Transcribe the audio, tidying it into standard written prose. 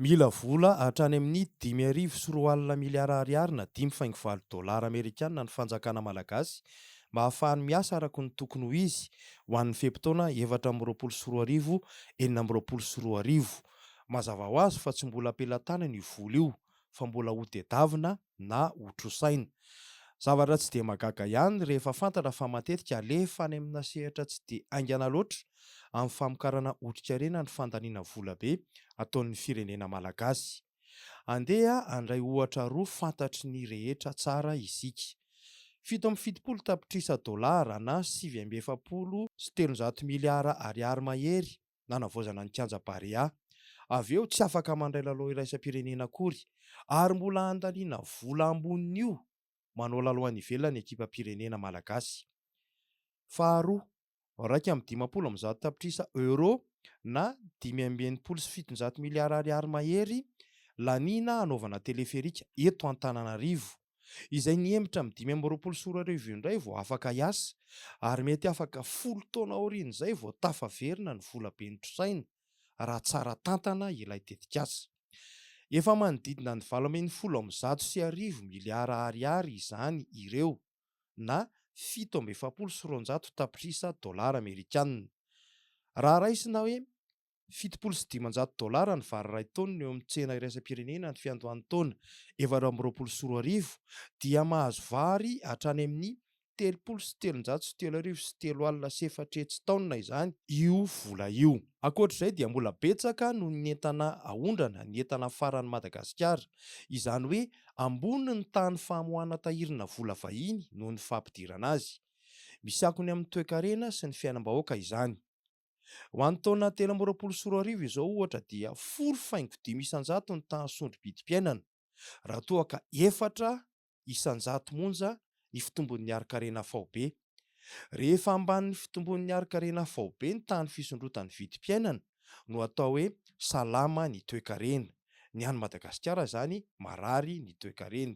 Mila vola hatrany amin'ny 5,4 miliara ariary na 5,7 dolara amerikanina ny fanjakana malagasy mba ahafahany miasa araka ny tokony ho izy ho an'ny feim-potoana 2024-2025. Mazava ho azy fa tsy mbola ampelantanana io vola io, fa mbola ho tedavina na ho trosaina. Zavatra tsy dia mahagaga ihany rehefa fantatra fa matetika alefa any amina sehatra tsy dia aingana loatra amin'ny famokarana otrikaina ny fandaniana vola be ataon'ny firenena malagasy. Andeha handray ohatra roa fantatry ny rehetra tsara isika. 7,70 tapitrisa dolara na 8,7 miliara ariary mahery nanavoazana ny kianja Barea. Avy eo tsy afaka mandray lalao iraisam-pirenena akory ary mbola handaniana vola amboniny io manao lalao any ivelany ekipam-pirenena malagasy. Faharoa, 2,70 tapitrisa euro na 5,7 miliara ariary mahery lanina hanaovana teleferika eto Antananarivo, izay niemitra amin'ny 2024 indray vao afaka hiasa ary mety afaka 10 taona aorian'izay vao tafaverina ny vola be notrosaina raha tsara tantana ilay tetikasa. Efa manodidina ny 10,9 miliara ariary izany ireo na 7,7 tapitrisa dolara amerikanina. Raha raisina hoe 7,5 dolara ny vary iray taonina eo amin'ny tsena iraisam-pirenena ny fiandohan'ny taona 2024 dia mahazo vary hatrany amin'ny 7,773,4 taonina izany io vola io. Ankoatr'izay dia mbola betsaka no ny entana ahondrana, ny entana faran'ny Madagasikara, izany hoe ambony ny tany famoahana tahirina vola vahiny noho ny fampidirana azy. Misy akony amin'ny toe-karena sy ny fiainam-bahoaka izany. Ho an'ny taona 2024 izao ohatra dia 0,5% ny tahan'ny vidim-piainana, raha toa ka 4% monja ny fitombon'ny ari-karena faobe. Rehefa ambanin'ny fitombon'ny ari-karena faobe ny tahan'ny fisondrotan'ny vidim-piainana no atao hoe salama ny toe-karena. Ny an'ny Madagasikara zany marary ny toe-karena.